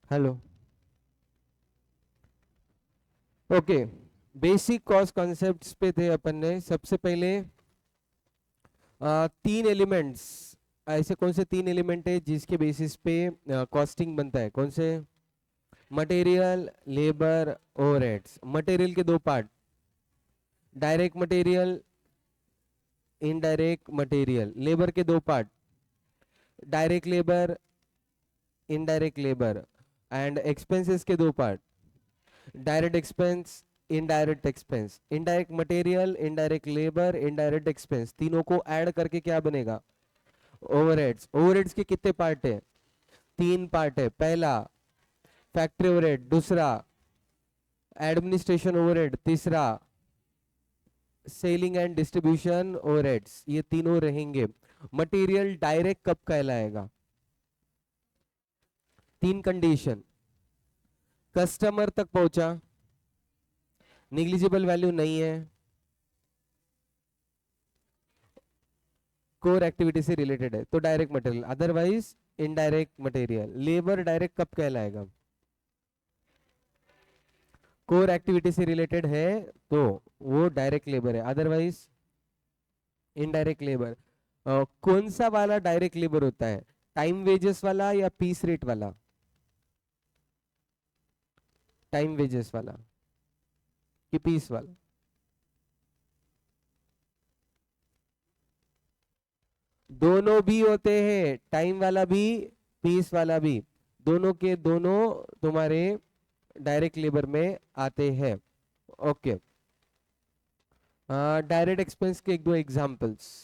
Hello. Okay, basic cost concepts पे थे अपन ने। सबसे पहले तीन एलिमेंट्स, ऐसे कौन से तीन एलिमेंट है जिसके बेसिस पे कॉस्टिंग बनता है? कौन से? Material, labour, overheads. मटेरियल के दो part, direct material, indirect material. Labour के दो part, direct labour, indirect labour. And expenses के दो part, direct expense, indirect expense. Indirect material, indirect labour, indirect expense, तीनों को ऐड करके क्या बनेगा? ओवरहेड्स। ओवरहेड्स के कितने पार्ट है? तीन पार्ट है। पहला फैक्ट्री ओवरहेड, दूसरा एडमिनिस्ट्रेशन ओवरहेड, तीसरा सेलिंग एंड डिस्ट्रीब्यूशन ओवरहेड्स। ये तीनों रहेंगे। मटेरियल डायरेक्ट कब कहलाएगा? तीन कंडीशन, कस्टमर तक पहुंचा, निग्लिजिबल वैल्यू नहीं है, कोर एक्टिविटी से रिलेटेड है, तो direct material. Otherwise indirect material. Labour direct कब कहलाएगा? कोर एक्टिविटी से रिलेटेड है तो वो डायरेक्ट लेबर है, अदरवाइज इनडायरेक्ट लेबर। कौन सा वाला डायरेक्ट लेबर होता है? टाइम वेजेस वाला या पीस रेट वाला? टाइम वेजेस वाला कि पीस वाला? दोनों भी होते हैं, टाइम वाला भी, पीस वाला भी। दोनों के दोनों तुम्हारे डायरेक्ट लेबर में आते हैं। ओके, डायरेक्ट एक्सपेंस के एक दो examples.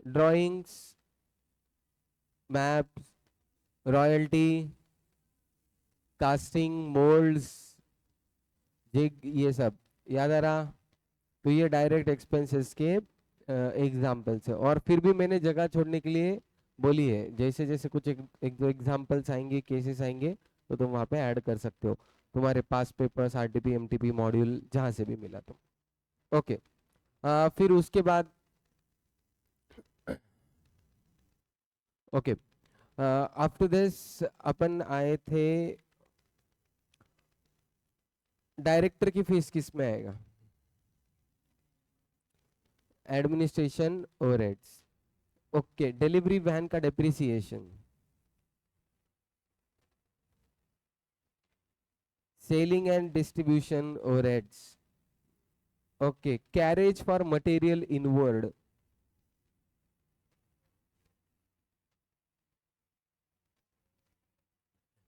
Drawings, maps, royalty, casting, moulds, jig, ये सब याद आ रहा? तो ये डायरेक्ट एक्सपेंसेस के एग्जांपल्स है। और फिर भी मैंने जगह छोड़ने के लिए बोली है, जैसे जैसे कुछ एक दो एग्जांपल्स आएंगे, केसेस आएंगे, तो तुम वहाँ पे ऐड कर सकते हो, तुम्हारे पास पेपर्स, आरटीपी, एमटीपी मॉड्यूल जहाँ से भी मिला तो। ओके, फिर उसके बाद ओके, आफ्टर दिस अपन आए थे, डायरेक्टर की फीस किस में आएगा? Administration overheads. Okay, delivery van का depreciation, selling and distribution overheads. Okay, carriage for material inward.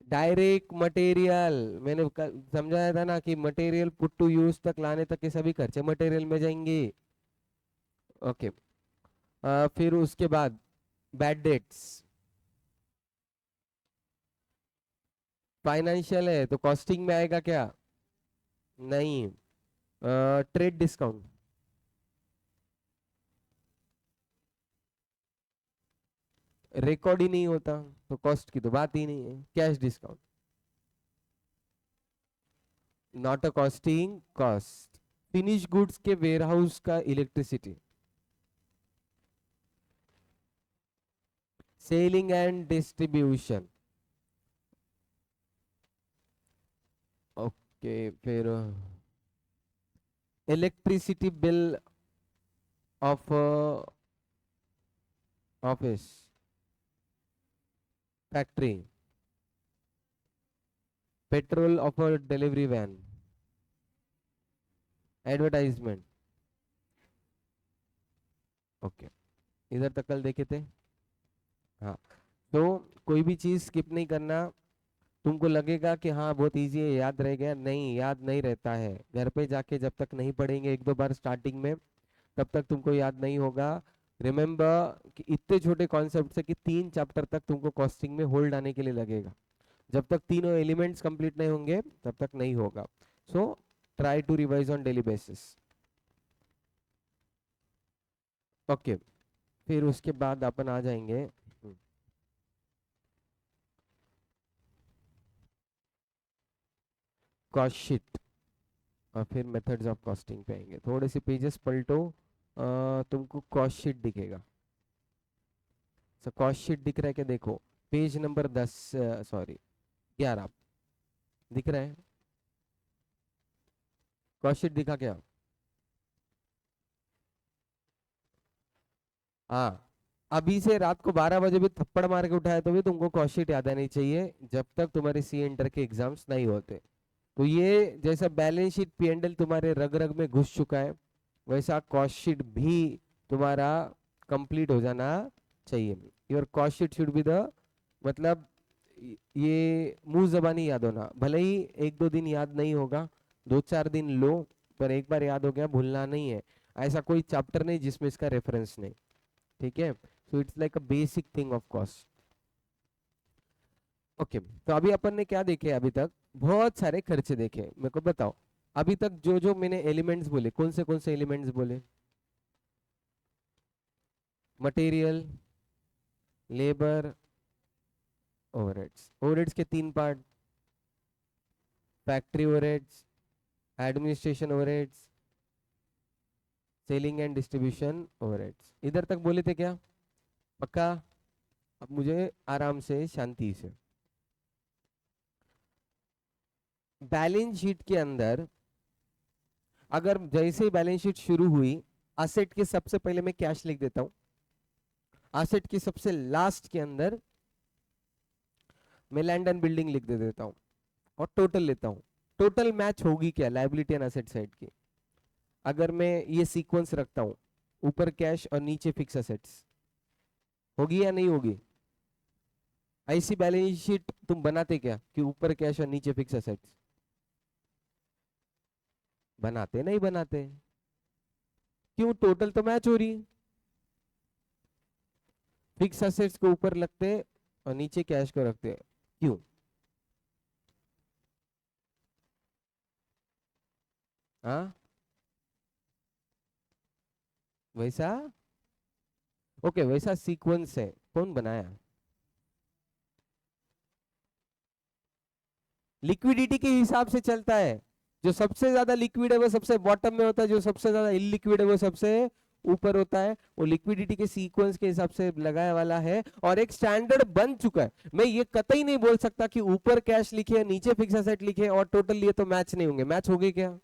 Direct material, मैंने समझाया था ना कि मटेरियल पुट टू यूज तक लाने तक के सभी खर्चे मटेरियल में जाएंगे। ओके, फिर उसके बाद बैड डेट्स, फाइनेंशियल है तो कॉस्टिंग में आएगा क्या? नहीं। ट्रेड डिस्काउंट, रिकॉर्ड ही नहीं होता तो कॉस्ट की तो बात ही नहीं है। Cash discount, not a costing cost. Finish goods के वेयरहाउस का electricity, selling and distribution. Okay, फिर electricity bill of office, factory, petrol of a delivery van, advertisement. Okay, इधर तक कल देखे थे। हाँ, तो कोई भी चीज स्किप नहीं करना। तुमको लगेगा कि हाँ बहुत इजी है, याद रह गया, नहीं, याद नहीं रहता है। घर पे जाके जब तक नहीं पढ़ेंगे एक दो बार स्टार्टिंग में, तब तक तुमको याद नहीं होगा। रिमेम्बर कि इतने छोटे कॉन्सेप्ट है कि 3 चैप्टर तक तुमको कॉस्टिंग में होल्ड आने के लिए लगेगा। जब तक तीनों एलिमेंट्स कंप्लीट नहीं होंगे तब तक नहीं होगा। So try to revise on daily basis. Okay, फिर उसके बाद अपन आ जाएंगे कॉस्ट शीट, और फिर मेथड्स ऑफ कॉस्टिंग पे आएंगे। थोड़े से पेजेस पलटो, तुमको कॉस्ट शीट दिखेगा। कॉस्ट शीट दिख रहा है क्या? देखो, पेज नंबर 10, सॉरी 11 दिख रहा है? कॉस्ट शीट दिखा क्या? हाँ, अभी से रात को 12 बजे भी थप्पड़ मार के उठाया तो भी तुमको कॉस्ट शीट याद आनी चाहिए जब तक तुम्हारे सी इंटर के एग्जाम्स नहीं होते। तो ये जैसा बैलेंस शीट पीएनएल तुम्हारे रग रग में घुस चुका है, वैसा कॉस्ट शीट भी तुम्हारा कंप्लीट हो जाना चाहिए। Your cost sheet should be the, मतलब ये मुंह जबानी याद होना, भले ही 1-2 दिन याद नहीं होगा, 2-4 दिन लो, पर एक बार याद हो गया भूलना नहीं है। ऐसा कोई चैप्टर नहीं जिसमें इसका रेफरेंस नहीं, ठीक है? So it's like a basic thing of cost. Okay, तो अभी अपन ने क्या देखे? अभी तक बहुत सारे खर्चे देखे। मेरे को बताओ अभी तक जो जो मैंने एलिमेंट्स बोले, कौन से एलिमेंट्स बोले? Material, labour, overheads. ओवरहेड्स के 3 part: factory overheads, administration overheads, selling and distribution overheads. इधर तक बोले थे क्या? पक्का? अब मुझे आराम से शांति से, बैलेंस शीट के अंदर अगर जैसे ही बैलेंस शीट शुरू हुई, असेट के सबसे पहले मैं कैश लिख देता हूं, असेट की सबसे लास्ट के अंदर मैं लैंड एंड बिल्डिंग लिख दे देता हूं और टोटल लेता हूं। टोटल मैच होगी क्या लायबिलिटी एंड असेट साइड की? अगर मैं ये सीक्वेंस रखता हूं, ऊपर कैश और नीचे फिक्स असेट्स, होगी या नहीं होगी? ऐसी बैलेंस शीट तुम बनाते क्या कि ऊपर कैश और नीचे फिक्स असेट्स? बनाते नहीं बनाते? क्यों? टोटल तो मैच हो रही, फिक्स असेट्स को ऊपर लगते और नीचे कैश को रखते, क्यों? हाँ, वैसा, ओके, वैसा सीक्वेंस है, कौन बनाया? लिक्विडिटी के हिसाब से चलता है। जो सबसे ज्यादा लिक्विड है वो सबसे बॉटम में होता है, जो सबसे ज्यादा इलिक्विड है वो सबसे ऊपर होता है। वो लिक्विडिटी के सीक्वेंस के हिसाब से लगाया वाला है और एक स्टैंडर्ड बन चुका है। मैं ये कतई नहीं बोल सकता कि ऊपर कैश लिखे नीचे फिक्स एसेट लिखे और टोटल लिए तो मैच नहीं होंगे। मैच होंगे क्या?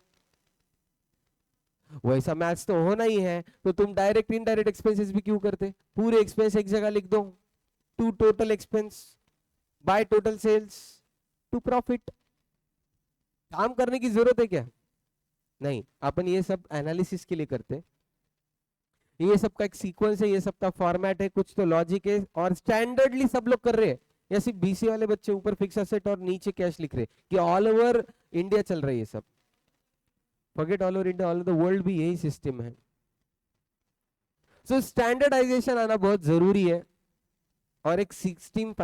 वैसा मैच तो होना ही है, तो तुम डायरेक्ट इनडायरेक्ट एक्सपेंसेस भी क्यों करते? पूरे एक्सपेंस एक जगह लिख दो, to total expense by total sales to profit. काम करने की जरूरत है क्या? नहीं, अपन ये सब एनालिसिस के लिए करते। ये सब का एक सीक्वेंस है, ये सब का फॉर्मेट है, कुछ तो लॉजिक है और स्टैंडर्डली सब लोग कर रहे हैं। या सिर्फ बीसी वाले बच्चे ऊपर फिक्स एसेट और नीचे कैश लिख रहे कि ऑल ओवर इंडिया चल रही है सब? Forget all over India, all over the world भी यही सिस्टम है। सो स्टैंडर्डाइजेशन आना बहुत जरूरी है और एक सिस्टम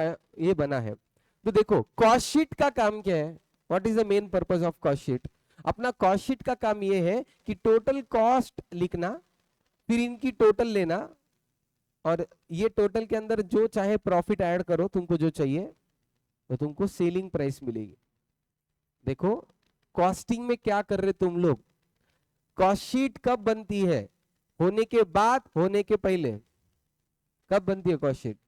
ये बना है। तो देखो कॉस्ट शीट का काम क्या है? What is the main purpose of cost sheet? अपना कॉस्ट शीट का काम ये है कि टोटल कॉस्ट लिखना, फिर इनकी टोटल लेना और ये टोटल के अंदर जो चाहे प्रॉफिट ऐड करो, तुमको जो चाहिए तो तुमको सेलिंग प्राइस मिलेगी। देखो कॉस्टिंग में क्या कर रहे तुम लोग? कॉस्ट शीट कब बनती है? होने के बाद, होने के पहले? कब बनती है कॉस्ट शीट?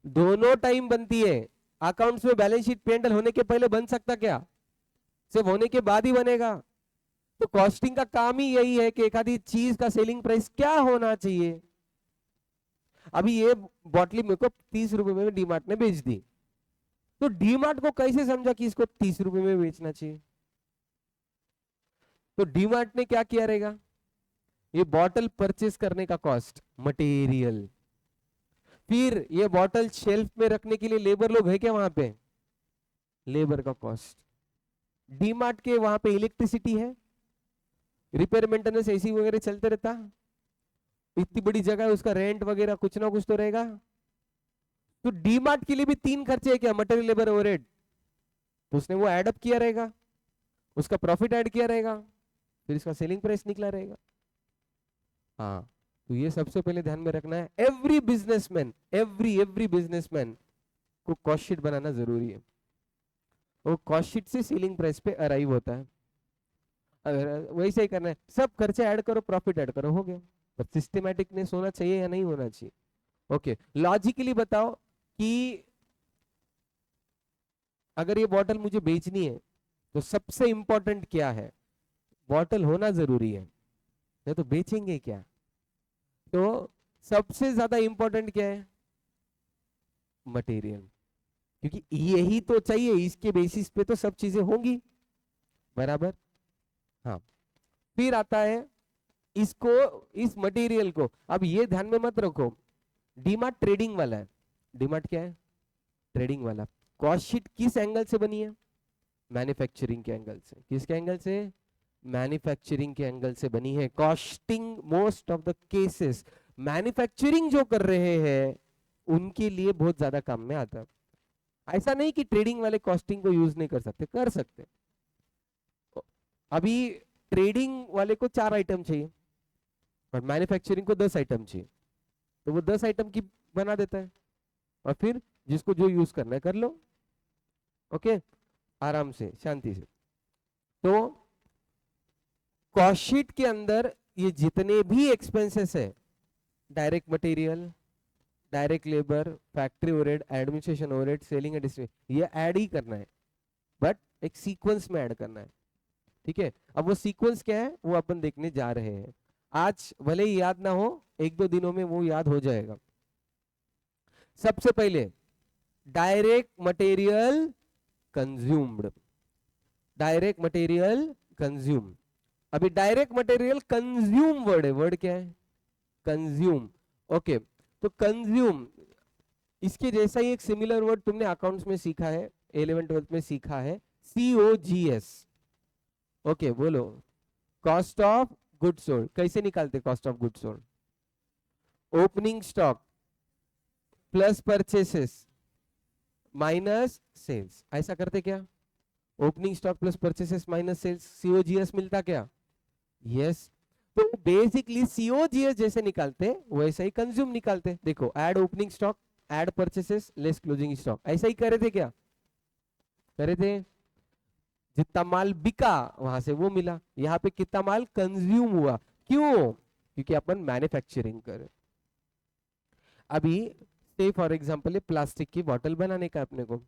दोनों टाइम बनती है। अकाउंट्स में बैलेंस शीट पेंडल होने के पहले बन सकता क्या? सिर्फ होने के बाद ही बनेगा। तो कॉस्टिंग का काम ही यही है कि एक आधी चीज का सेलिंग प्राइस क्या होना चाहिए। अभी ये बॉटली मेरे को 30 रुपए में डीमार्ट ने बेच दी, तो डीमार्ट को कैसे समझा कि इसको 30 रुपए में बेचना चाहिए? तो डीमार्ट ने क्या किया रहेगा? ये बॉटल परचेस करने का कॉस्ट, मटेरियल, फिर ये बॉटल शेल्फ में रखने के लिए लेबर लोग है क्या वहां पे? लेबर का कॉस्ट। डीमार्ट के वहां पे इलेक्ट्रिसिटी है, रिपेयर मेंटेनेंस एसी वगैरह चलते रहता, इतनी बड़ी जगह है, उसका रेंट वगैरह कुछ ना कुछ तो रहेगा। तो डीमार्ट के लिए भी 3 खर्चे है क्या? Material, labour, overhead. तो उसने वो एड अप किया रहेगा, उसका प्रॉफिट ऐड किया रहेगा, फिर इसका सेलिंग प्राइस निकला रहेगा। हाँ, तो ये सबसे पहले ध्यान में रखना है। एवरी बिजनेसमैन, एवरी बिजनेसमैन को कॉस्ट शीट बनाना जरूरी है। वो कॉस्ट शीट से सेलिंग प्राइस पे अराइव होता है। वैसे ही करना है, सब खर्चे ऐड करो, प्रॉफिट ऐड करो, हो गया। पर सिस्टमैटिकनेस होना चाहिए या नहीं होना चाहिए? ओके, लॉजिकली बताओ कि अगर ये बॉटल मुझे बेचनी है तो सबसे इंपॉर्टेंट क्या है? बॉटल होना जरूरी है, नहीं तो बेचेंगे क्या? तो सबसे ज्यादा इंपॉर्टेंट क्या है? मटेरियल, क्योंकि यही तो चाहिए, इसके बेसिस पे तो सब चीजें होंगी, बराबर। हाँ, फिर आता है इसको, इस मटेरियल को, अब ये ध्यान में मत रखो, डीमार्ट ट्रेडिंग वाला है। डीमार्ट क्या है? ट्रेडिंग वाला। कॉस्ट शीट किस एंगल से बनी है? मैन्युफैक्चरिंग के एंगल से। किसके एंगल से? मैन्युफैक्चरिंग के एंगल से बनी है costing. Most of the cases manufacturing जो कर रहे हैं उनके लिए बहुत ज्यादा काम में आता है। ऐसा नहीं कि ट्रेडिंग वाले कॉस्टिंग को यूज नहीं कर सकते, कर सकते। अभी ट्रेडिंग वाले को 4 आइटम चाहिए और मैन्युफैक्चरिंग को 10 आइटम चाहिए, तो वो 10 आइटम की बना देता है, और फिर जिसको जो यूज करना है कर लो। ओके, आराम से, शांति से। तो कॉस्ट शीट के अंदर ये जितने भी एक्सपेंसेस है, direct material, direct labour, factory overhead, administration overhead, selling and distribution, ये ऐड ही करना है, बट एक सीक्वेंस में ऐड करना है। ठीक है, अब वो सीक्वेंस क्या है वो अपन देखने जा रहे हैं। आज भले ही याद ना हो, 1-2 दिनों में वो याद हो जाएगा। सबसे पहले direct material consumed, direct material consume. अभी डायरेक्ट मटेरियल कंज्यूम वर्ड है, वर्ड क्या है? कंज्यूम। ओके, तो कंज्यूम, इसके जैसा ही एक सिमिलर वर्ड तुमने अकाउंट्स में सीखा है, 11th-12th में सीखा है, COGS। ओके, बोलो। Cost of good sold. कैसे निकालते cost of good sold? Opening stock plus purchases minus sales, ऐसा करते क्या? Opening stock plus purchases minus sales, COGS मिलता क्या? यस। तो बेसिकली सीओजीएस जैसे निकालते वैसे ही कंज्यूम निकालते। देखो, add opening stock, add purchases, less closing stock, ऐसा ही करे थे क्या? करे थे। जितना माल बिका वहां से वो मिला, यहाँ पे कितना माल कंज्यूम हुआ, क्यों? क्योंकि अपन मैन्युफैक्चरिंग करें। अभी से फॉर एग्जांपल प्लास्टिक की बोतल बनाने का अपने को,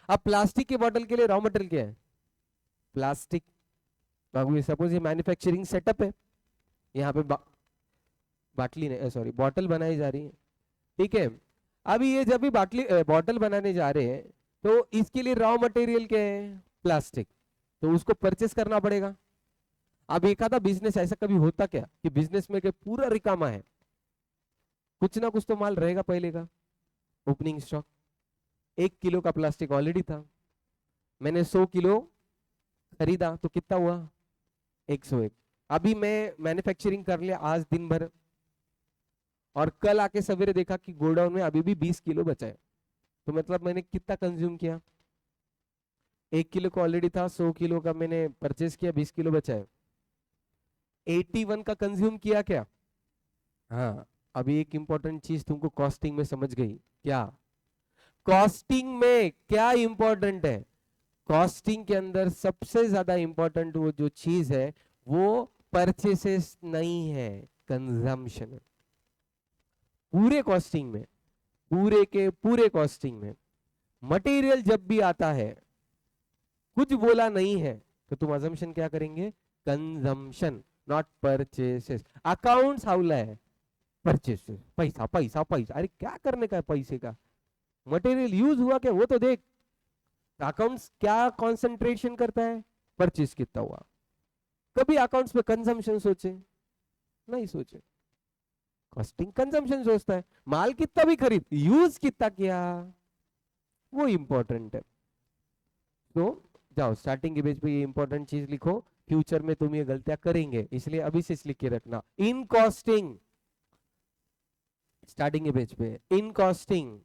अब प्लास्टिक की बोतल के लिए रॉ मटेरियल क्या है? प्लास्टिक। अभी सपोज ये मैन्युफैक्चरिंग सेटअप है, यहाँ पे बाटली ने सॉरी बॉटल बनाई जा रही है। ठीक है, अभी ये जब भी बाटली बॉटल बनाने जा रहे हैं तो इसके लिए रॉ मटेरियल क्या है? प्लास्टिक। तो उसको परचेस करना पड़ेगा। अब एक आधा बिजनेस ऐसा कभी होता क्या कि बिजनेस में पूरा रिकामा है, कुछ ना कुछ तो माल रहेगा पहले का। ओपनिंग स्टॉक, 1 किलो का प्लास्टिक ऑलरेडी था, मैंने 100 किलो खरीदा तो कितना हुआ? 101। अभी मैं मैन्युफैक्चरिंग कर लिया आज दिन भर, और कल आके सवेरे देखा कि गोडाउन में अभी भी 20 किलो बचा है, तो मतलब मैंने कितना कंज्यूम किया? 1 किलो का ऑलरेडी था, 100 किलो का मैंने परचेस किया, 20 किलो बचा है, 81 का कंज्यूम किया क्या? हाँ। अभी एक इंपॉर्टेंट चीज तुमको कॉस्टिंग में समझ गई क्या? कॉस्टिंग में क्या इंपॉर्टेंट है? कॉस्टिंग के अंदर सबसे ज्यादा इंपॉर्टेंट वो जो चीज है वो परचेसेस नहीं है, कंजम्पशन है। पूरे कॉस्टिंग में, पूरे के पूरे कॉस्टिंग में मटेरियल जब भी आता है, कुछ बोला नहीं है, तो तुम अजम्पशन क्या करेंगे? Consumption, not purchases. अकाउंट्स हाउला है, परचेसेस, पैसा पैसा पैसा, अरे क्या करने का है पैसे का? मटेरियल यूज हुआ क्या वो तो देख। अकाउंट्स क्या कंसंट्रेशन करता है? परचेस कितना हुआ। कभी अकाउंट्स पे कंजम्पशन सोचे? नहीं सोचे। कॉस्टिंग कंजम्पशन सोचता है, माल कितना भी खरीद, यूज कितना किया वो इंपॉर्टेंट है। तो जाओ स्टार्टिंग के पेज पे ये इंपॉर्टेंट चीज लिखो, फ्यूचर में तुम ये गलतियां करेंगे, इसलिए अभी से लिख के रखना। इन कॉस्टिंग, स्टार्टिंग के पेज पे in costing,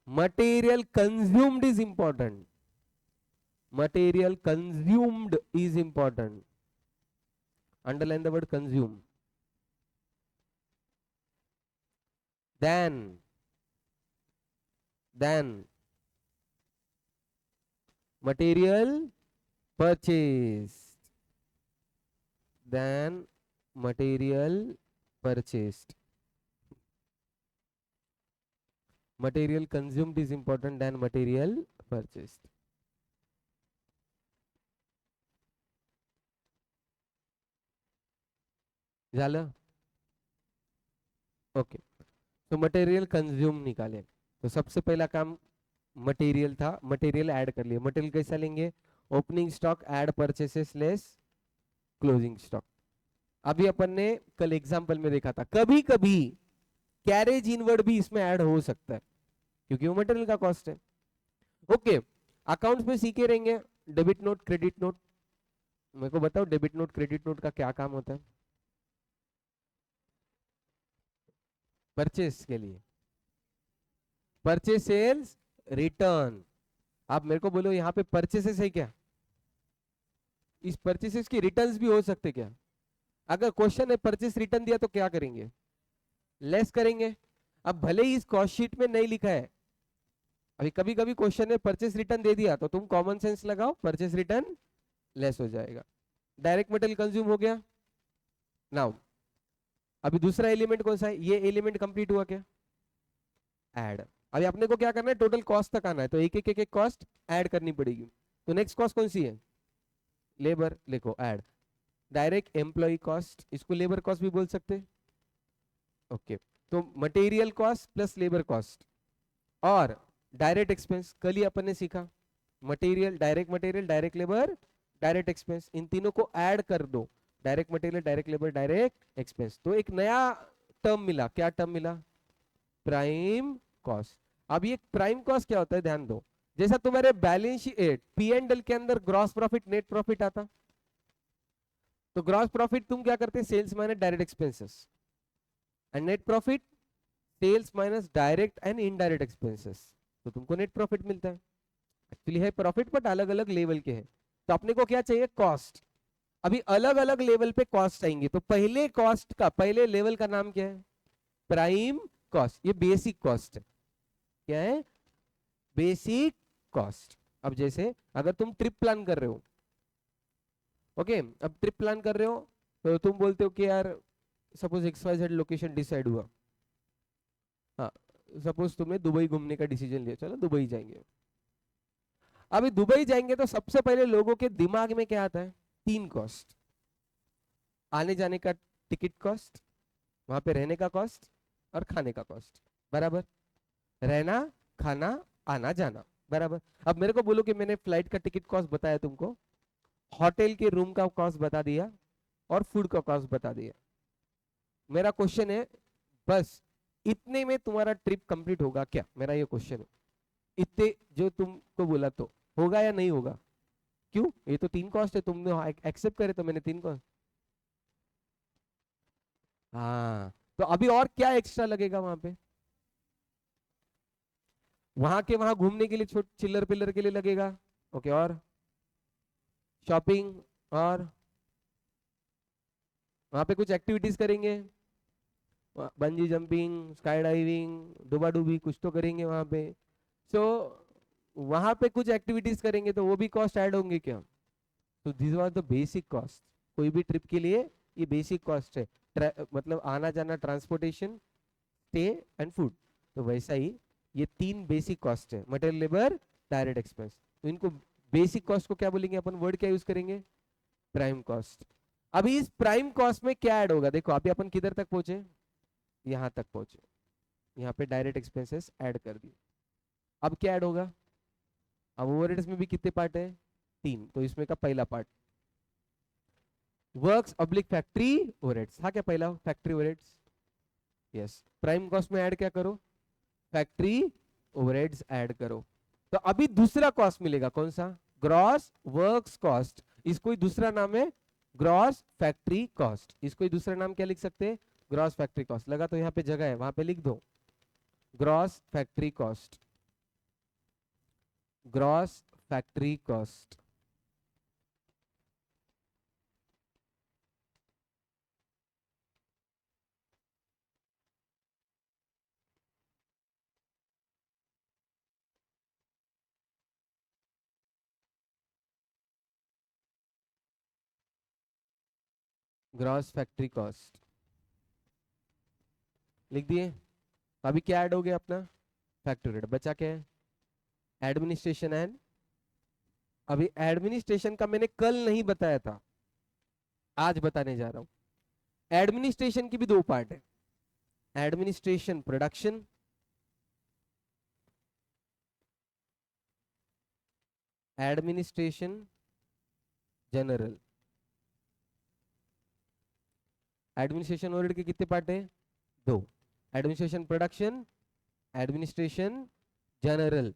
material consumed is important, material consumed is important, underline the word consume. Then material purchased, then material purchased, material consumed is important than material purchased. झालं? Okay, तो material consume निकाले, तो सबसे पहला काम material था, material add कर लिया। मटेरियल कैसा लेंगे? Opening stock add purchases less closing stock. अभी अपन ने कल एग्जांपल में देखा था, कभी कभी कैरेज इनवर्ड भी इसमें ऐड हो सकता है क्योंकि वो मटेरियल का कॉस्ट है। ओके, अकाउंट्स में सीखे रहेंगे डेबिट नोट क्रेडिट नोट। मेरे को बताओ डेबिट नोट क्रेडिट नोट का क्या काम होता है? परचेस के लिए, परचेस सेल्स रिटर्न। आप मेरे को बोलो यहाँ पे परचेसेस है क्या? इस परचेसेस की रिटर्न्स भी हो सकते क्या? अगर क्वेश्चन है परचेस रिटर्न दिया तो क्या करेंगे? लेस करेंगे। अब भले ही इस कॉस्ट शीट में नहीं लिखा है, अभी कभी कभी क्वेश्चन में परचेस रिटर्न दे दिया तो तुम कॉमन सेंस लगाओ, परचेस रिटर्न लेस हो जाएगा। डायरेक्ट मटेरियल कंज्यूम हो गया। नाउ अभी दूसरा एलिमेंट कौन सा है? ये एलिमेंट कंप्लीट हुआ क्या? ऐड। अभी अपने को क्या करना है? टोटल कॉस्ट तक आना है, तो एक एक एक एक कॉस्ट ऐड करनी पड़ेगी। तो नेक्स्ट कॉस्ट कौन सी है? लेबर, लिखो ऐड। डायरेक्ट एम्प्लॉय कॉस्ट, इसको लेबर कॉस्ट भी बोल सकते हैं। ओके, तो material cost plus labour cost और डायरेक्ट एक्सपेंस, कल ही अपन ने सीखा, material direct labour direct expense, इन तीनों को ऐड कर दो। Direct material direct labour direct expense, तो एक नया टर्म मिला। क्या टर्म मिला? Prime cost. अब ये प्राइम कॉस्ट क्या होता है ध्यान दो, जैसा तुम्हारे balance sheet P and L के अंदर ग्रॉस प्रॉफिट नेट प्रॉफिट आता, तो ग्रॉस प्रॉफिट तुम क्या करते हैं? Sales minus direct expenses, and net profit sales minus direct and indirect expenses, तो तुमको नेट प्रॉफिट मिलता है। एक्चुअली है प्रॉफिट बट अलग अलग लेवल के हैं। तो अपने को क्या चाहिए? कॉस्ट। अभी अलग अलग लेवल पे कॉस्ट आएंगे, तो पहले कॉस्ट का पहले लेवल का नाम क्या है? Prime cost. ये बेसिक कॉस्ट है। क्या है? Basic cost. अब जैसे अगर तुम ट्रिप प्लान कर रहे हो, ओके, अब ट्रिप प्लान कर रहे हो तो तुम बोलते हो कि यार सपोज XYZ लोकेशन डिसाइड हुआ, हाँ, सपोज तुमने दुबई घूमने का डिसीजन लिया, चलो दुबई जाएंगे। अभी दुबई जाएंगे तो सबसे पहले लोगों के दिमाग में क्या आता है? तीन कॉस्ट, आने जाने का टिकट कॉस्ट, वहां पे रहने का कॉस्ट और खाने का कॉस्ट, बराबर? रहना, खाना, आना जाना, बराबर। अब मेरे को बोलो कि मैंने फ्लाइट का टिकट कॉस्ट बताया तुमको, होटल के रूम का कॉस्ट बता दिया और फूड का कॉस्ट बता दिया। मेरा क्वेश्चन है बस इतने में तुम्हारा ट्रिप कंप्लीट होगा क्या? मेरा ये क्वेश्चन है। इतने जो तुमको बोला तो होगा या नहीं होगा? क्यों? ये तो तीन कॉस्ट है, तुमने एक्सेप्ट करे तो मैंने तीन कॉस्ट। हाँ, तो अभी और क्या एक्स्ट्रा लगेगा वहां पे? वहां के वहां घूमने के लिए छोट चिल्लर पिल्लर के लिए लगेगा। ओके, और शॉपिंग, और वहां पे कुछ एक्टिविटीज करेंगे, बंजी जंपिंग, स्काई डाइविंग, डुबा डुबी कुछ तो करेंगे वहां पे। सो वहां पे कुछ एक्टिविटीज करेंगे तो वो भी कॉस्ट ऐड होंगे क्या? तो this was the basic cost. कोई भी ट्रिप के लिए ये बेसिक कॉस्ट है। मतलब आना जाना, ट्रांसपोर्टेशन, स्टे एंड फूड। तो वैसा ही ये तीन बेसिक कॉस्ट है, मटेरियल लेबर डायरेक्ट एक्सपेंस। तो इनको बेसिक कॉस्ट को क्या बोलेंगे अपन? वर्ड क्या यूज करेंगे? Prime cost. अभी इस प्राइम कॉस्ट में क्या ऐड होगा? देखो अभी अपन किधर तक पहुंचे? यहां तक पहुंचे, यहाँ पे डायरेक्ट एक्सपेंसेस ऐड कर दिए। अब क्या ऐड होगा? अब ओवरहेड्स में भी कितने पार्ट है? तीन, तो इसमें का पहला part works oblique factory overheads था क्या? पहला factory overheads, yes. Prime cost में ऐड क्या करो? फैक्ट्री ओवरहेड्स ऐड करो। तो अभी दूसरा कॉस्ट मिलेगा, कौन सा? Gross works cost. इसको ही दूसरा नाम है ग्रॉस फैक्ट्री कॉस्ट। इसको ही दूसरा नाम क्या लिख सकते हैं? Gross factory cost. लगा तो यहाँ पे जगह है, वहां पे लिख दो gross factory cost, gross factory cost. Gross factory cost लिख दिए। अभी क्या ऐड हो गया अपना, फैक्ट्री रेट, बचा क्या है, एडमिनिस्ट्रेशन एंड, अभी एडमिनिस्ट्रेशन का मैंने कल नहीं बताया था, आज बताने जा रहा हूं। एडमिनिस्ट्रेशन की भी दो पार्ट है, administration production, administration general. Administration overhead के कितने पार्ट है, दो, administration production, administration general.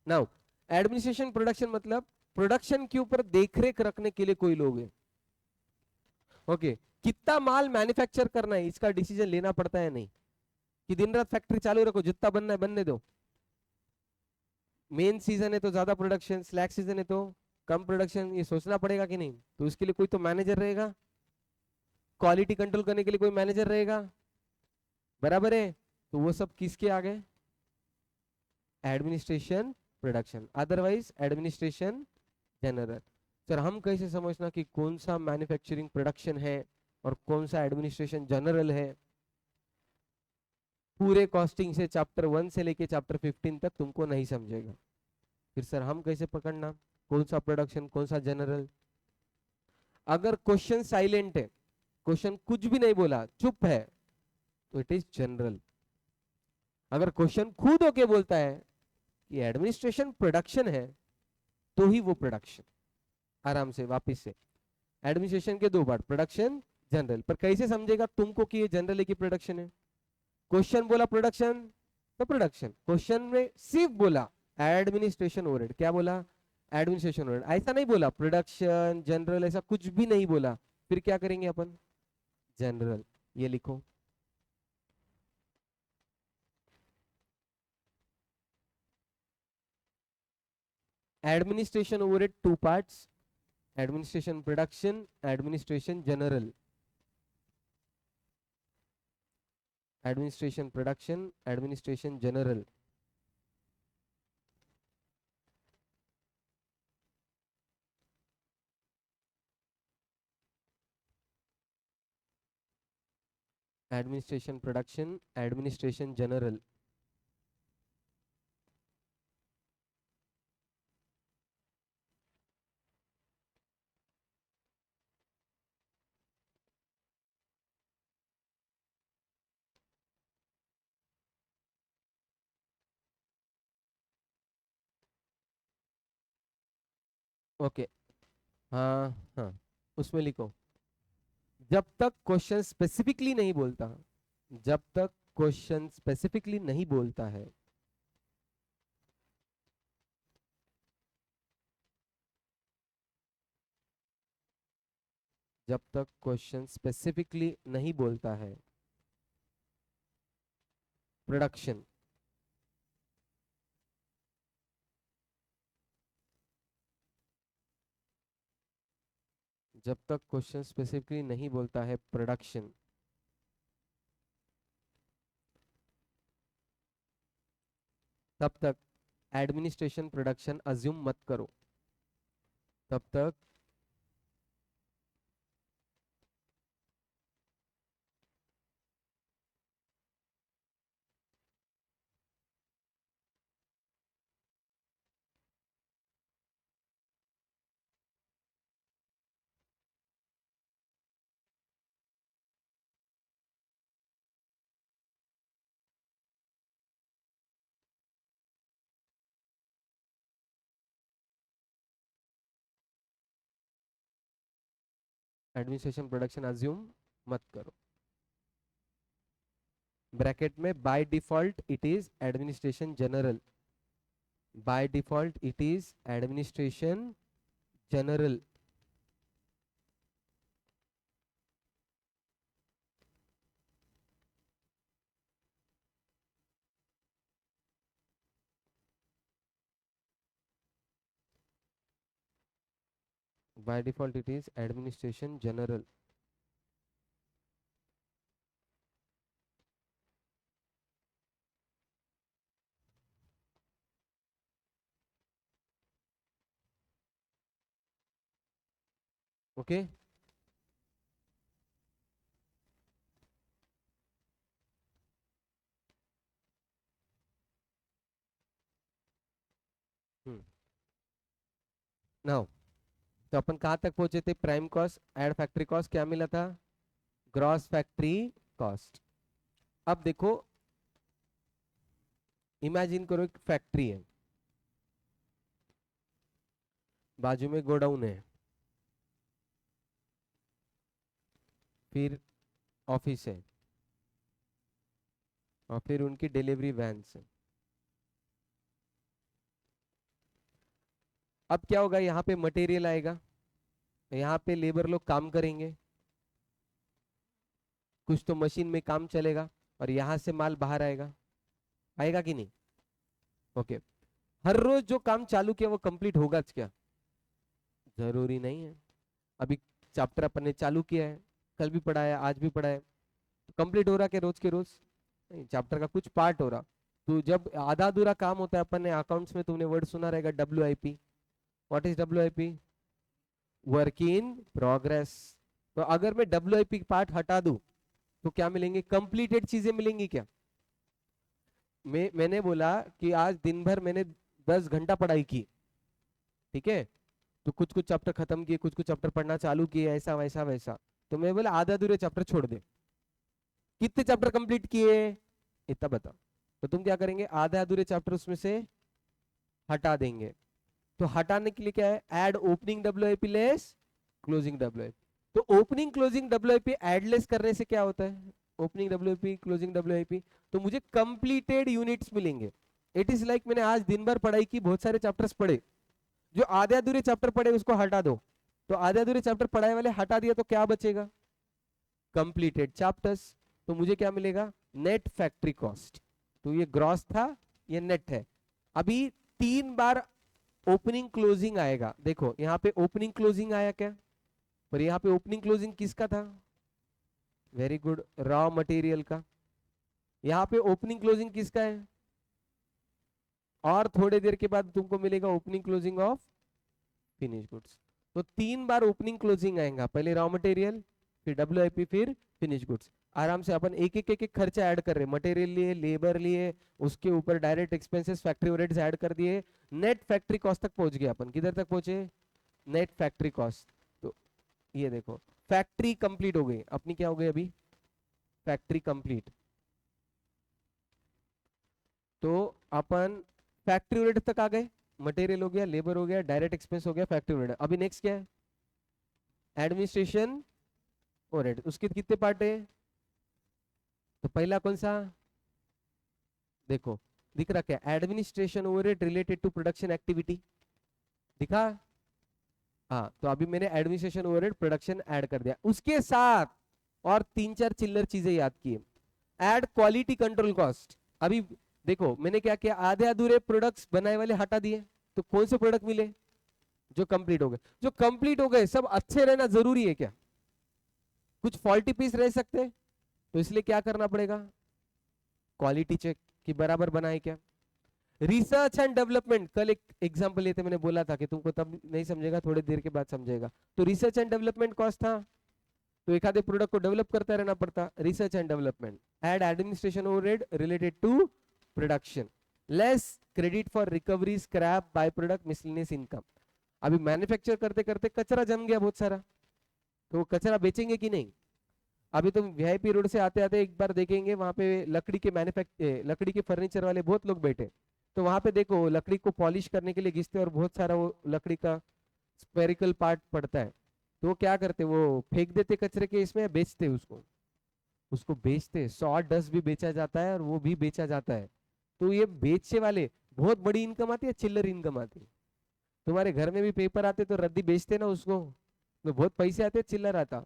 Now administration production मतलब प्रोडक्शन के ऊपर देखरेख रखने के लिए कोई लोग हैं। ओके, कितना माल मैन्युफैक्चर करना है इसका डिसीजन लेना पड़ता है नहीं, कि दिन रात फैक्ट्री चालू रखो, जितना बनना है बनने दो, मेन सीजन है तो ज्यादा प्रोडक्शन, स्लैक सीजन है तो कम प्रोडक्शन, ये सोचना पड़ेगा कि नहीं। तो उसके लिए कोई तो मैनेजर रहेगा, क्वालिटी कंट्रोल करने के लिए कोई मैनेजर रहेगा, बराबर है। तो वो सब किसके आ गए, administration production, otherwise administration general. Sir हम कैसे समझना कि कौन सा मैन्युफैक्चरिंग प्रोडक्शन है और कौन सा एडमिनिस्ट्रेशन जनरल है, पूरे कॉस्टिंग से चैप्टर 1 से लेके चैप्टर 15 तक तुमको नहीं समझेगा। फिर सर हम कैसे पकड़ना कौन सा प्रोडक्शन कौन सा जनरल। अगर क्वेश्चन साइलेंट है, क्वेश्चन कुछ भी नहीं बोला, चुप है, तो इट इज जनरल। अगर क्वेश्चन खुद होके बोलता है कि एडमिनिस्ट्रेशन प्रोडक्शन है, तो ही वो प्रोडक्शन। आराम से वापस से, एडमिनिस्ट्रेशन के दो पार्ट, प्रोडक्शन जनरल। पर कैसे समझेगा तुमको कि ये जनरल है कि प्रोडक्शन है, क्वेश्चन बोला प्रोडक्शन तो प्रोडक्शन, क्वेश्चन में सिर्फ बोला एडमिनिस्ट्रेशन ओवरहेड, क्या बोला, एडमिनिस्ट्रेशन ओवरहेड, ऐसा नहीं बोला प्रोडक्शन जनरल, ऐसा कुछ भी नहीं बोला, फिर क्या करेंगे अपन, जनरल, ये लिखो। Administration overhead two parts, administration production, administration general, administration production, administration general. Administration production, administration general. Okay, हाँ हाँ, उसमें लिखो, जब तक क्वेश्चन स्पेसिफिकली नहीं बोलता, जब तक क्वेश्चन स्पेसिफिकली नहीं बोलता है, जब तक क्वेश्चन स्पेसिफिकली नहीं बोलता है, प्रोडक्शन, जब तक क्वेश्चन स्पेसिफिकली नहीं बोलता है प्रोडक्शन, तब तक एडमिनिस्ट्रेशन प्रोडक्शन अज्यूम मत करो, तब तक एडमिनिस्ट्रेशन प्रोडक्शन अज्यूम मत करो। ब्रैकेट में by default it is administration general, by default it is administration general. By default it is administration general. Okay, now तो अपन कहाँ तक पहुंचे थे? Prime cost add factory cost, क्या मिला था? Gross factory cost. अब देखो, इमेजिन करो एक फैक्ट्री है, बाजू में गोडाउन है, फिर ऑफिस है, और फिर उनकी डिलीवरी वैन्स है। अब क्या होगा? यहाँ पे मटेरियल आएगा, यहाँ पे लेबर लोग काम करेंगे, कुछ तो मशीन में काम चलेगा, और यहाँ से माल बाहर आएगा। आएगा कि नहीं? ओके। हर रोज जो काम चालू किया वो कंप्लीट होगा क्या? जरूरी नहीं है। अभी चैप्टर अपन ने चालू किया है, कल भी पढ़ाया, आज भी पढ़ाया, तो कंप्लीट हो रहा क्या रोज के रोज? नहीं, चैप्टर का कुछ पार्ट हो रहा। तो जब आधा अधूरा काम होता है, अपन ने अकाउंट्स में तुमने वर्ड सुना रहेगा, WIP। What is WIP? Work in progress. तो अगर मैं WIP पार्ट हटा दूं तो क्या मिलेंगे? कंप्लीटेड चीजें मिलेंगी क्या? मैंने बोला कि आज दिन भर मैंने 10 घंटा पढ़ाई की, ठीक है, तो कुछ कुछ चैप्टर खत्म किए, कुछ कुछ चैप्टर पढ़ना चालू किए, ऐसा वैसा वैसा। तो मैं बोला आधा अधूरे चैप्टर छोड़ दे। कितने चैप्टर कंप्लीट किए? इतना बता। तो तुम क्या करेंगे? आधा अधूरे चैप्टर उसमें से हटा देंगे। तो हटाने के लिए क्या है? Add opening WIP less closing WIP। तो opening closing WIP add less करने से क्या होता है? ओपनिंग WIP क्लोजिंग WIP, तो मुझे कंप्लीटेड यूनिट्स मिलेंगे। इट इज लाइक मैंने आज दिन भर पढ़ाई की, बहुत सारे चैप्टर्स पढ़े, जो आधे अधूरे चैप्टर पढ़े उसको हटा दो, तो आधे अधूरे चैप्टर पढ़ाए वाले हटा दिया तो क्या बचेगा? Completed chapters. तो मुझे क्या मिलेगा? Net factory cost. तो ये ग्रॉस था, ये नेट है। अभी 3 बार ओपनिंग क्लोजिंग आएगा। देखो यहाँ पे ओपनिंग क्लोजिंग आया क्या? पर यहाँ पे ओपनिंग क्लोजिंग किसका था? वेरी गुड, रॉ मटेरियल का। यहाँ पे ओपनिंग क्लोजिंग किसका है? और थोड़ी देर के बाद तुमको मिलेगा opening closing of finish goods. तो 3 बार ओपनिंग क्लोजिंग आएगा, पहले रॉ मटेरियल, फिर WIP, फिर फिनिश गुड्स। आराम से अपन एक एक एक एक खर्चा ऐड कर रहे हैं, मटेरियल लिए, लेबर लिए, उसके ऊपर direct expenses, factory overheads add कर दिए, नेट फैक्ट्री कॉस्ट तक पहुंच गए अपन। किधर तक पहुंचे? Net factory cost. तो ये देखो, फैक्ट्री कंप्लीट हो गई अपनी। क्या हो गई अभी? Factory complete. तो अपन फैक्ट्री ओवरहेड तक आ गए, मटेरियल हो गया, लेबर हो गया, डायरेक्ट एक्सपेंस हो गया, फैक्ट्री ओवरहेड। अभी नेक्स्ट क्या है? Administration overhead. उसके कितने पार्ट है? तो पहला कौन सा? देखो, दिख रहा क्या? Administration overhead related to production activity, दिखा? हाँ, तो अभी मैंने एडमिनिस्ट्रेशन ओवरहेड प्रोडक्शन ऐड कर दिया, उसके साथ और 3-4 चिल्लर चीजें याद की। Add quality control cost. अभी देखो मैंने क्या किया? आधे अधूरे प्रोडक्ट्स बनाए वाले हटा दिए, तो कौन से प्रोडक्ट मिले? जो कंप्लीट हो गए। जो कंप्लीट हो गए सब अच्छे रहना जरूरी है क्या? कुछ फॉल्टी पीस रह सकते हैं, तो इसलिए क्या करना पड़ेगा? क्वालिटी चेक कि बराबर बनाए क्या। रिसर्च एंड डेवलपमेंट, कल एक एग्जांपल लेते मैंने बोला था कि तुमको तब नहीं समझेगा, थोड़ी देर के बाद समझेगा। तो रिसर्च एंड डेवलपमेंट कॉस्ट था, तो एक आधे प्रोडक्ट को डेवलप करता रहना पड़ता। Research and development. Add administration overhead related to production, less credit for recovery, scrap, by product, miscellaneous income. अभी मैन्युफैक्चर करते करते कचरा जम गया बहुत सारा, तो वो कचरा बेचेंगे कि नहीं? अभी तुम VIP रोड से आते आते एक बार देखेंगे, वहां पे लकड़ी के फर्नीचर वाले बहुत लोग बैठे। तो वहां पे देखो लकड़ी को पॉलिश करने के लिए घिसते, और बहुत सारा वो लकड़ी का स्पेरिकल पार्ट पड़ता है, तो वो क्या करते? वो फेंक देते कचरे के इसमें, बेचते उसको। उसको बेचते, सॉ डस्ट भी बेचा जाता है और वो भी बेचा जाता है। तो ये बेचने वाले बहुत बड़ी इनकम आती है, चिल्लर इनकम आती है। तुम्हारे घर में भी पेपर आते तो रद्दी बेचते ना उसको, तो बहुत पैसे आते, चिल्लर आता,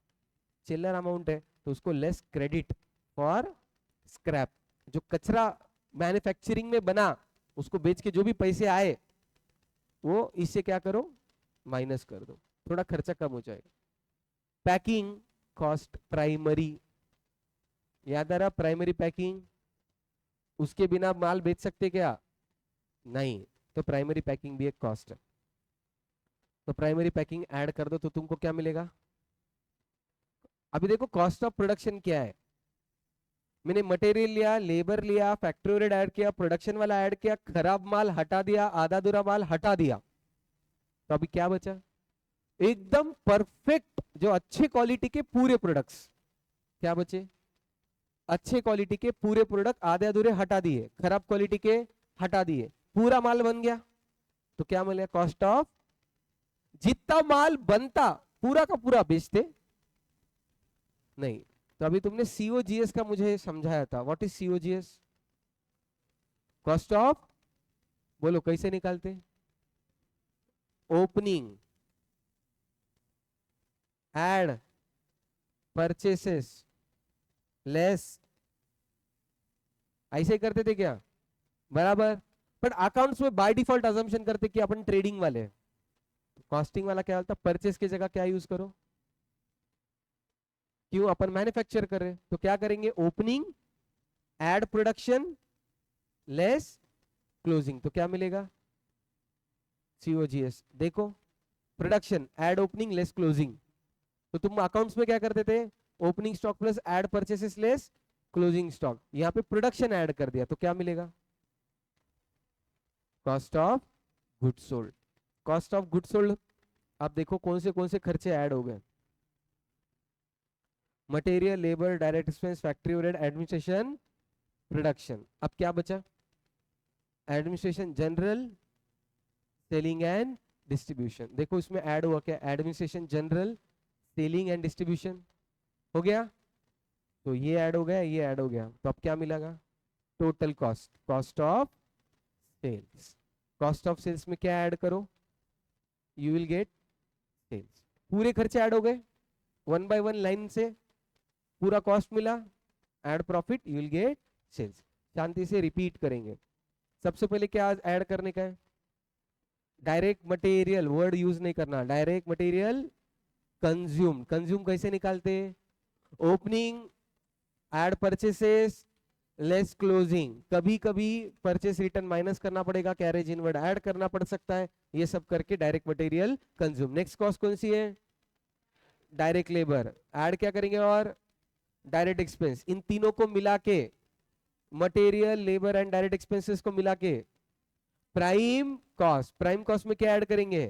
चिल्लर अमाउंट है, तो उसको लेस क्रेडिट फॉर स्क्रैप। जो कचरा मैन्युफैक्चरिंग में बना, उसको बेच के जो भी पैसे आए, वो इससे क्या करो? माइनस कर दो, थोड़ा खर्चा कम हो जाएगा। पैकिंग कॉस्ट प्राइमरी, याद आ रहा? प्राइमरी पैकिंग, उसके बिना माल बेच सकते क्या? नहीं, तो प्राइमरी पैकिंग भी एक कॉस्ट है। तो प्राइमरी पैकिंग ऐड कर दो तो तुमको क्या मिलेगा? अभी देखो कॉस्ट ऑफ प्रोडक्शन क्या है। मैंने मटेरियल लिया, लेबर लिया, फैक्ट्री ओवरहेड ऐड किया, प्रोडक्शन वाला ऐड किया, खराब माल हटा दिया, आधा अधूरा माल हटा दिया, तो अभी क्या बचा, एकदम परफेक्ट जो अच्छे क्वालिटी के पूरे प्रोडक्ट्स, क्या बचे, अच्छे क्वालिटी के पूरे प्रोडक्ट आधे अधूरे हटा दिए, खराब क्वालिटी के हटा दिए, पूरा माल बन गया। तो क्या मिलेगा, कॉस्ट ऑफ, जितना माल बनता पूरा का पूरा बेचते नहीं। तो अभी तुमने सीओजीएस का मुझे समझाया था, what is COGS, cost of, बोलो कैसे निकालते, ओपनिंग एड परचेसेस लेस, ऐसे ही करते थे क्या, बराबर। बट अकाउंट्स में बाय डिफॉल्ट अजम्पशन करते कि अपन ट्रेडिंग वाले, कॉस्टिंग वाला क्या होता, परचेस की जगह क्या यूज करो, क्यों, अपन मैन्युफैक्चर कर रहे, तो क्या करेंगे, opening add production less closing, तो क्या मिलेगा, सीओजीएस। देखो, production add opening less closing, तो तुम अकाउंट्स में क्या करते थे, opening stock plus add purchases less closing stock, यहाँ पे प्रोडक्शन ऐड कर दिया, तो क्या मिलेगा, cost of goods sold. Cost of goods sold, आप देखो कौन से खर्चे ऐड हो गए, material, labour, direct expense, factory overhead, administration, production. अब क्या बचा, administration general, selling and distribution. देखो इसमें ऐड हुआ क्या, administration general, selling and distribution हो गया, तो ये ऐड हो गया, ये ऐड हो गया, तो अब क्या मिलेगा, total cost, cost of sales. Cost of sales में क्या ऐड करो, यू विल गेट सेल्स, पूरे खर्चे ऐड हो गए, वन बाय वन लाइन से पूरा कॉस्ट मिला, add profit, you will get sales. शांति से रिपीट करेंगे। सबसे पहले क्या ऐड करने का है, डायरेक्ट मटेरियल, वर्ड यूज नहीं करना, डायरेक्ट मटेरियल कंज्यूम, कंज्यूम कैसे निकालते, opening add purchases less closing, कभी कभी परचेस रिटर्न माइनस करना पड़ेगा, कैरेज इनवर्ड ऐड करना पड़ सकता है, ये सब करके direct material consume. Next cost कौन सी है, डायरेक्ट लेबर, ऐड क्या करेंगे, और डायरेक्ट एक्सपेंस, इन तीनों को मिला के, material, labour and direct expenses को मिला के प्राइम कॉस्ट, प्राइम कॉस्ट में क्या ऐड करेंगे,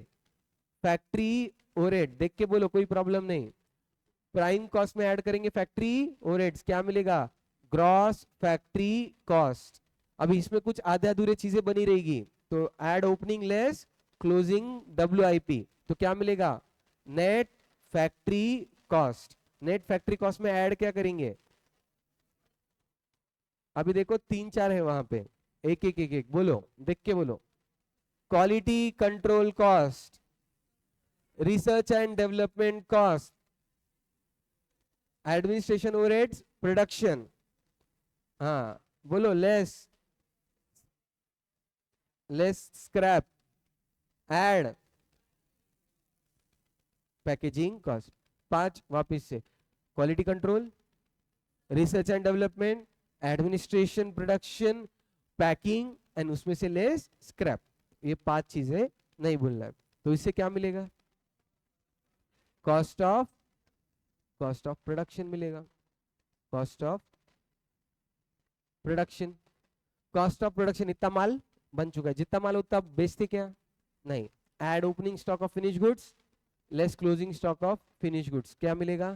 फैक्ट्री ओवरहेड, देख के बोलो कोई प्रॉब्लम नहीं, प्राइम कॉस्ट में ऐड करेंगे फैक्ट्री ओवरहेड्स, क्या मिलेगा, ग्रॉस फैक्ट्री कॉस्ट। अभी इसमें कुछ आधे अधूरे चीजें बनी रहेगी, तो add opening less closing WIP, तो क्या मिलेगा, net factory cost. Net factory cost में ऐड क्या करेंगे, अभी देखो तीन चार है वहां पे, एक एक एक एक बोलो, देख के बोलो, quality control cost, research and development cost, administration overheads, production, हाँ बोलो, less, less scrap, add packaging cost. पांच वापिस से, quality control, research and development, administration, production, packing and उसमें से लेस स्क्रैप, ये पांच चीजें नहीं भूलना है। तो इससे क्या मिलेगा, cost of, cost of production मिलेगा, cost of production. Cost of production, इतना माल बन चुका है, जितना माल उतना बेचते क्या, नहीं, add opening stock of finish goods less closing stock of finish goods, क्या मिलेगा,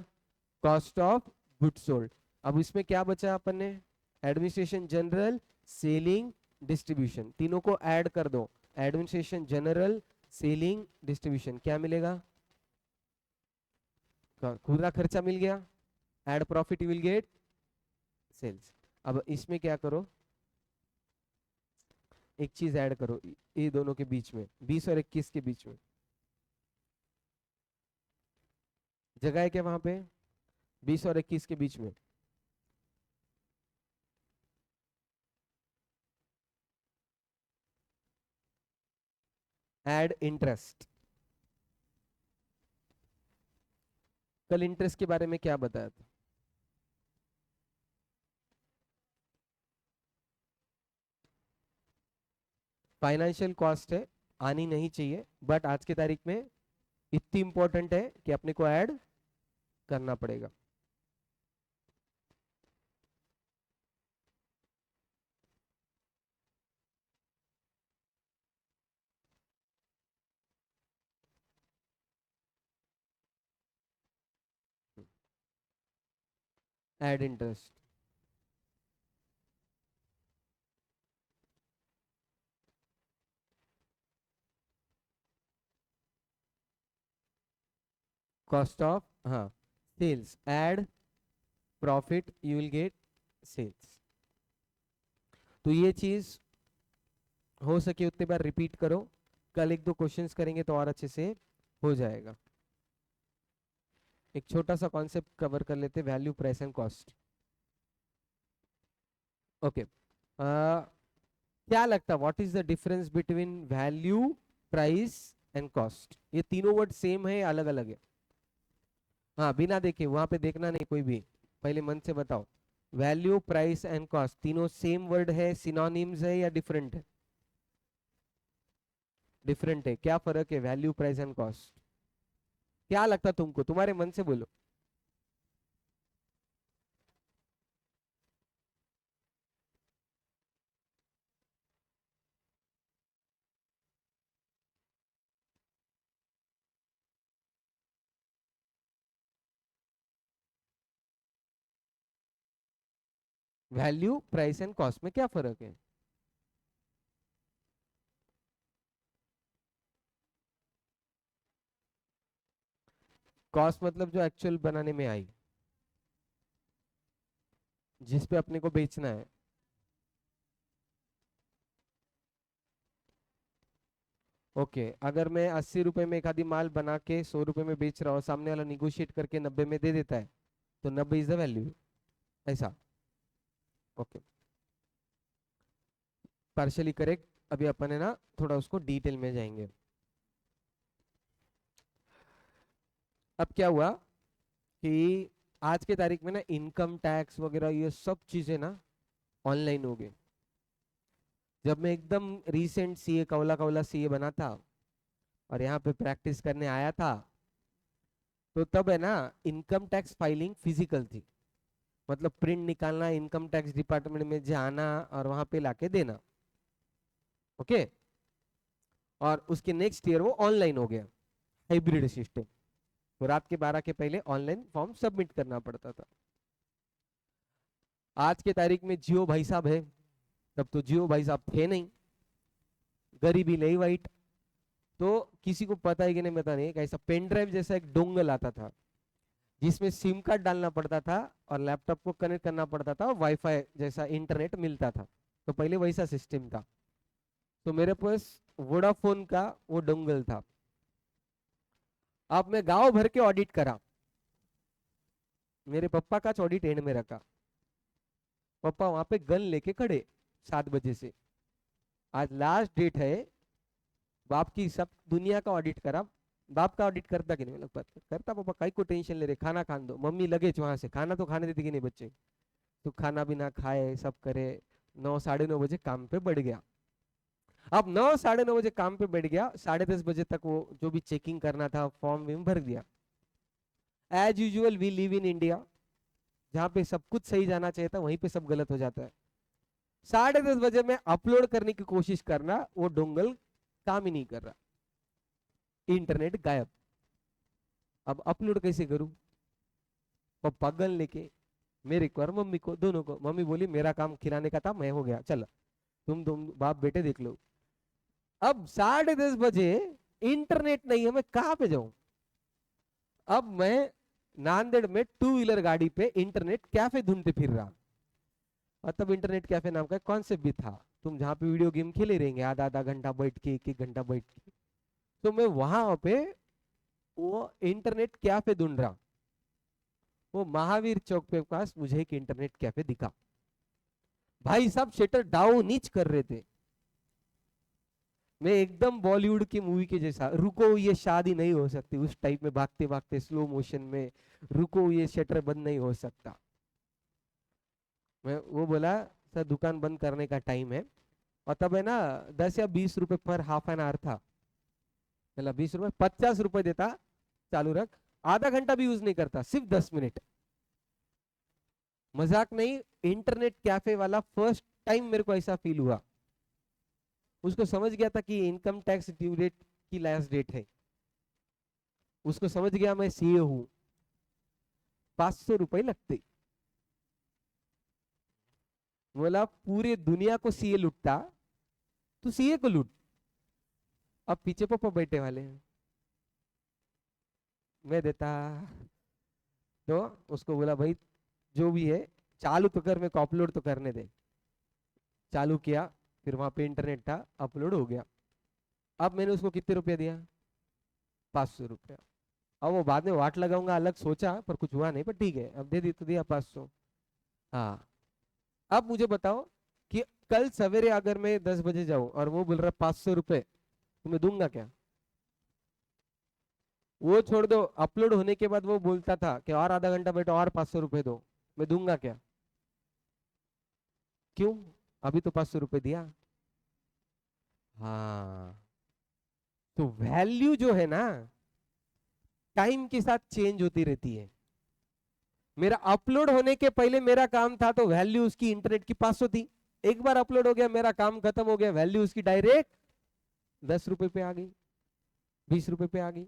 कॉस्ट ऑफ गुड्स सोल्ड। अब इसमें क्या बचा अपन ने, एडमिनिस्ट्रेशन जनरल, सेलिंग, डिस्ट्रीब्यूशन, तीनों को ऐड कर दो, एडमिनिस्ट्रेशन जनरल, सेलिंग, डिस्ट्रीब्यूशन, क्या मिलेगा, पूरा खर्चा मिल गया, add profit you will get sales. अब इसमें क्या करो, एक चीज ऐड करो, ये दोनों के बीच में, 20 और 21 के बीच में जगह है क्या वहां पे, 20 और 21 के बीच में, एड इंटरेस्ट। कल इंटरेस्ट के बारे में क्या बताया था, फाइनेंशियल कॉस्ट है, आनी नहीं चाहिए, बट आज की तारीख में इतनी इंपॉर्टेंट है कि अपने को ऐड करना पड़ेगा। Add interest. कॉस्ट ऑफ, हाँ, sales, add profit, you will get sales. तो ये चीज हो सके उतने बार रिपीट करो, कल एक दो क्वेश्चंस करेंगे तो और अच्छे से हो जाएगा। एक छोटा सा कॉन्सेप्ट कवर कर लेते, value price and cost. Okay, क्या लगता है what is the difference between value, price and cost? ये तीनों वर्ड सेम है, अलग अलग है? हाँ, बिना देखे, वहां पे देखना नहीं कोई भी, पहले मन से बताओ। वैल्यू, प्राइस एंड कॉस्ट तीनों सेम वर्ड है, सिनोनिम्स है या डिफरेंट है? डिफरेंट है। क्या फर्क है वैल्यू, प्राइस एंड कॉस्ट? क्या लगता तुमको, तुम्हारे मन से बोलो। वैल्यू, प्राइस एंड कॉस्ट में क्या फर्क है? कॉस्ट मतलब जो एक्चुअल बनाने में आई, जिस पे अपने को बेचना है। ओके, अगर मैं 80 रुपए में एक आधी माल बना के 100 रुपए में बेच रहा हूँ, सामने वाला निगोशिएट करके 90 में दे देता है, तो 90 इज द वैल्यू, ऐसा? Okay, partially correct. अभी अपन है ना थोड़ा उसको डिटेल में जाएंगे। अब क्या हुआ कि आज के तारीख में ना इनकम टैक्स वगैरह ये सब चीजें ना ऑनलाइन हो गई। जब मैं एकदम रीसेंट सीए, कौला कौला सीए बना था और यहाँ पे प्रैक्टिस करने आया था, तो तब है ना इनकम टैक्स फाइलिंग फिजिकल थी। मतलब प्रिंट निकालना, इनकम टैक्स डिपार्टमेंट में जाना और वहां पे लाके देना। ओके, और उसके नेक्स्ट ईयर वो ऑनलाइन हो गया, हाइब्रिड सिस्टम। तो रात के 12 के पहले ऑनलाइन फॉर्म सबमिट करना पड़ता था। आज के तारीख में जियो भाई साहब है, तब तो जियो भाई साहब थे नहीं, गरीबी नहीं वाइट। तो किसी को पता है कि नहीं पता नहीं, एक ऐसा पेन ड्राइव जैसा एक डोंगल आता था, जिसमें सिम कार्ड डालना पड़ता था और लैपटॉप को कनेक्ट करना पड़ता था और वाईफाई जैसा इंटरनेट मिलता था। तो पहले वैसा सिस्टम था। तो मेरे पास वोडाफोन का वो डोंगल था। अब मैं गांव भर के ऑडिट करा, मेरे पापा का ऑडिट एंड में रखा। पापा वहां पे गन लेके खड़े 7 बजे से, आज लास्ट डेट है, बाप की सब दुनिया का ऑडिट करा। बाप का ऑडिट करता कि नहीं? मतलब करता। पापा काई को टेंशन ले रहे, खाना खान दो। मम्मी लगे वहां से खाना तो खाने देती कि नहीं बच्चे? तो खाना भी ना खाए, सब करे। 9 साढ़े 9 बजे काम पे बढ़ गया। अब 9 साढ़े 9 बजे काम पे बैठ गया, 10:30 बजे तक वो जो भी चेकिंग करना था फॉर्म विम भर दिया। As usual we live in India, जहाँ पे सब कुछ सही जाना चाहिए था वहीं पे सब गलत हो जाता है। 10:30 बजे में अपलोड करने की कोशिश करना, वो डोंगल काम ही नहीं कर रहा, इंटरनेट गायब। अब अपलोड कैसे करूं? पप्पा गन लेके, मेरे को और मम्मी को, दोनों को। मम्मी बोली मेरा काम खिलाने का था, मैं हो गया, चल तुम बाप बेटे देख लो। अब 10:30 बजे इंटरनेट नहीं है, मैं कहाँ पे जाऊं? अब मैं नांदेड़ में टू व्हीलर गाड़ी पे इंटरनेट कैफे ढूंढते फिर रहा। और तब इंटरनेट कैफे नाम का कॉन्सेप्ट भी था, तुम जहाँ पे वीडियो गेम खेले रहेंगे आधा आधा घंटा बैठ के, एक एक घंटा बैठ के। तो मैं वहां पे वो इंटरनेट कैफे ढूंढ रहा। वो महावीर चौक पे पास मुझे एक इंटरनेट कैफे दिखा। भाई साहब शटर डाउन नीच कर रहे थे। मैं एकदम बॉलीवुड की मूवी के जैसा, रुको ये शादी नहीं हो सकती, उस टाइप में भागते भागते स्लो मोशन में, रुको ये शटर बंद नहीं हो सकता। मैं वो बोला सर दुकान बंद करने का टाइम है। और तब है ना 10 या 20 रुपए पर हाफ एन आवर था। मतलब 20 रुपए, 50 रुपए देता, चालू रख, आधा घंटा भी यूज नहीं करता, सिर्फ 10 मिनट। मजाक नहीं, इंटरनेट कैफे वाला फर्स्ट टाइम मेरे को ऐसा फील हुआ। उसको समझ गया था कि इनकम टैक्स ड्यू डेट की लास्ट डेट है, उसको समझ गया मैं सीए हूं। 500 रुपए लगते, बोला पूरे दुनिया को सीए लूटता, तू सीए को लूट। अब पीछे पापा बैठे वाले हैं, मैं देता। तो उसको बोला भाई जो भी है चालू तो कर, मेरे को अपलोड तो करने दे। चालू किया, फिर वहां पे इंटरनेट था, अपलोड हो गया। अब मैंने उसको कितने रुपया दिया? 500 रुपया। अब वो बाद में वाट लगाऊंगा अलग सोचा, पर कुछ हुआ नहीं, पर ठीक है, अब दे दी तो दिया 500। हाँ, अब मुझे बताओ कि कल सवेरे अगर मैं 10 बजे जाऊं और वो बोल रहा 500 रुपए, तो मैं दूंगा क्या? वो छोड़ दो, अपलोड होने के बाद वो बोलता था कि और आधा घंटा बैठो और 500 रुपए दो, मैं दूंगा क्या? क्यों? अभी तो 500 रुपए दिया। हाँ, तो वैल्यू जो है ना, टाइम के साथ चेंज होती रहती है। मेरा अपलोड होने के पहले मेरा काम था तो वैल्यू उसकी इंटरनेट की 500 थी। एक बार अपलोड हो गया, मेरा काम खत्म हो गया, वैल्यू उसकी डायरेक्ट 10 रुपए पे आ गई, 20 रुपए पे आ गई।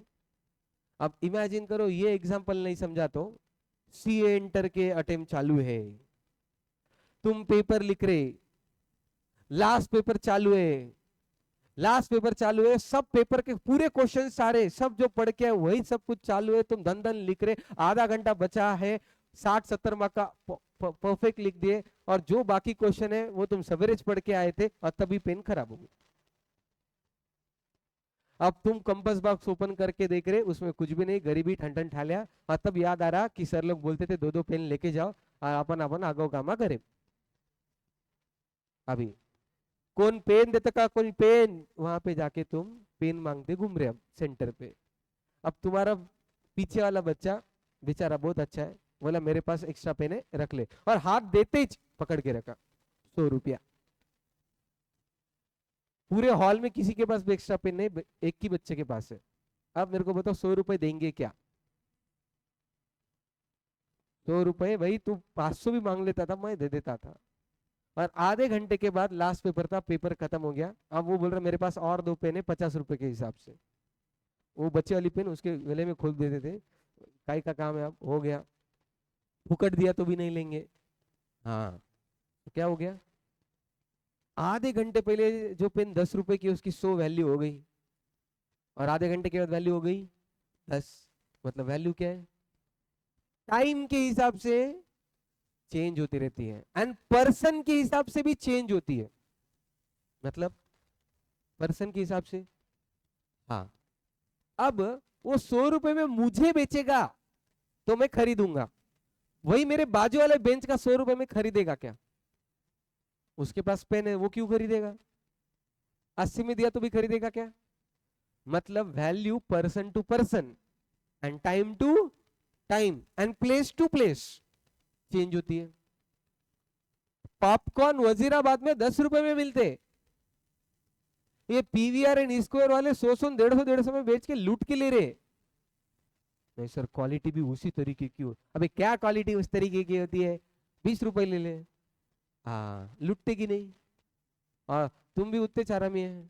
अब इमेजिन करो, ये एग्जांपल नहीं समझा तो सीए इंटर के अटेम्प्ट चालू है, तुम पेपर लिख रहे, लास्ट पेपर चालू है, लास्ट पेपर चालू है, सब पेपर के पूरे क्वेश्चन सारे सब जो पढ़ के वही सब कुछ चालू है, तुम धन धन लिख रहे, आधा घंटा बचा है, 60-70 मार्क का परफेक्ट लिख दिए, और जो बाकी क्वेश्चन है वो तुम सवेरेज पढ़ के आए थे और तभी पेन खराब हो गई। अब तुम कंपास बॉक्स ओपन करके देख रहे, उसमें कुछ भी नहीं, गरीबी ठन ठन ठालिया, और तब याद आ रहा कि सर लोग बोलते थे 2-2 पेन लेके जाओ और अपन अपन आगो कामा करे। अभी कौन पेन देता का, कोई पेन, वहां पे जाके तुम पेन मांगते घूम रहे, अब सेंटर पे। अब तुम्हारा पीछे वाला बच्चा बेचारा बहुत अच्छा है, बोला मेरे पास एक्स्ट्रा पेन है रख ले, और हाथ देते ही पकड़ के रखा 100 रुपया। पूरे हॉल में किसी के पास भी एक्स्ट्रा पेन नहीं, एक ही बच्चे के पास है। अब मेरे को बताओ 100 रुपए देंगे क्या? 100 रुपए भाई, तू 500 भी मांग लेता था, मैं दे देता था। और आधे घंटे के बाद लास्ट पेपर था, पेपर खत्म हो गया, अब वो बोल रहा मेरे पास और 2 पेन है 50 रुपए के हिसाब से। वो बच्चे वाली पेन उसके गले में खोल देते थे, काई का काम है, अब हो गया, फुकट दिया तो भी नहीं लेंगे। हाँ, तो क्या हो गया? आधे घंटे पहले जो पेन 10 रुपए की, उसकी 100 वैल्यू हो गई, और आधे घंटे के बाद वैल्यू हो गई 10। मतलब वैल्यू क्या है? टाइम के हिसाब से चेंज होती रहती है, एंड पर्सन के हिसाब से भी चेंज होती है। मतलब पर्सन के हिसाब से, हाँ। अब वो 100 रुपए में मुझे बेचेगा तो मैं खरीदूंगा, वही मेरे बाजू वाले बेंच का 100 रुपए में खरीदेगा क्या? उसके पास पेन है, वो क्यों खरीदेगा? 80 में दिया तो भी खरीदेगा क्या? मतलब value person to person, and time to time, and place to place change होती है। पॉपकॉर्न वजीराबाद में 10 रुपए में मिलते, ये पीवीआर एंड स्क्वायर वाले 100-100 150-150 में बेच के लूट के ले रहे। नहीं सर, क्वालिटी भी उसी तरीके की हो, अबे क्या क्वालिटी उस तरीके की होती है? 20 रुपए ले ले। हाँ, लुटते की नहीं। और तुम भी उतने चारा में है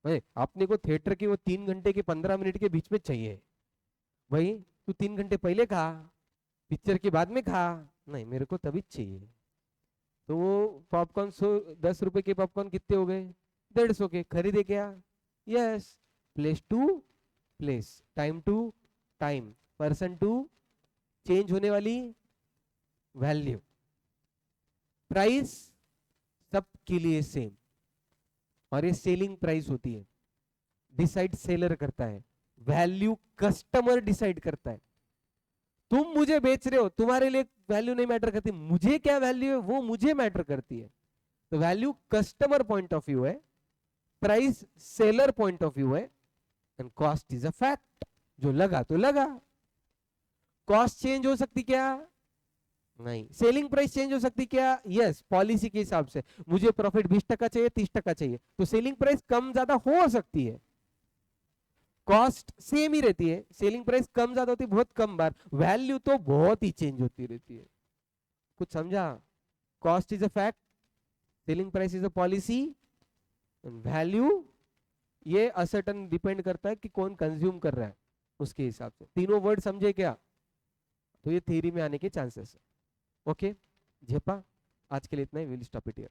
भाई, अपने को थिएटर के वो 3 घंटे के 15 मिनट के बीच में चाहिए भाई। तू 3 घंटे पहले खा, पिक्चर के बाद में खा, नहीं मेरे को तभी चाहिए। तो वो पॉपकॉर्न 10 रुपए के पॉपकॉर्न कितने हो गए? 150 के, खरीदे क्या? Yes. Place to place, time to time, person to change होने वाली वैल्यू, प्राइस सबके लिए सेम। और ये सेलिंग प्राइस होती है, डिसाइड सेलर करता है, वैल्यू कस्टमर डिसाइड करता है। तुम मुझे बेच रहे हो, तुम्हारे लिए वैल्यू नहीं मैटर करती, मुझे क्या वैल्यू है वो मुझे मैटर करती है। तो value customer point of view है, price seller point of view है, and cost is a fact. जो लगा तो लगा। कॉस्ट चेंज हो सकती क्या? नहीं। सेलिंग प्राइस चेंज हो सकती क्या? यस, पॉलिसी के हिसाब से मुझे प्रॉफिट 20% चाहिए, 30% चाहिए, तो सेलिंग प्राइस कम ज्यादा हो सकती है। कॉस्ट सेम ही रहती है, सेलिंग प्राइस कम ज्यादा होती है बहुत कम बार, वैल्यू तो बहुत ही चेंज होती रहती है। कुछ समझा? Cost is a fact, selling price is a policy, value ये असर्टन डिपेंड करता है कि कौन कंज्यूम कर रहा है, उसके हिसाब से। तीनों वर्ड समझे क्या? तो ये थ्योरी में आने के चांसेस है। ओके, झेपा? आज के लिए इतना ही, विल स्टॉप इट हियर।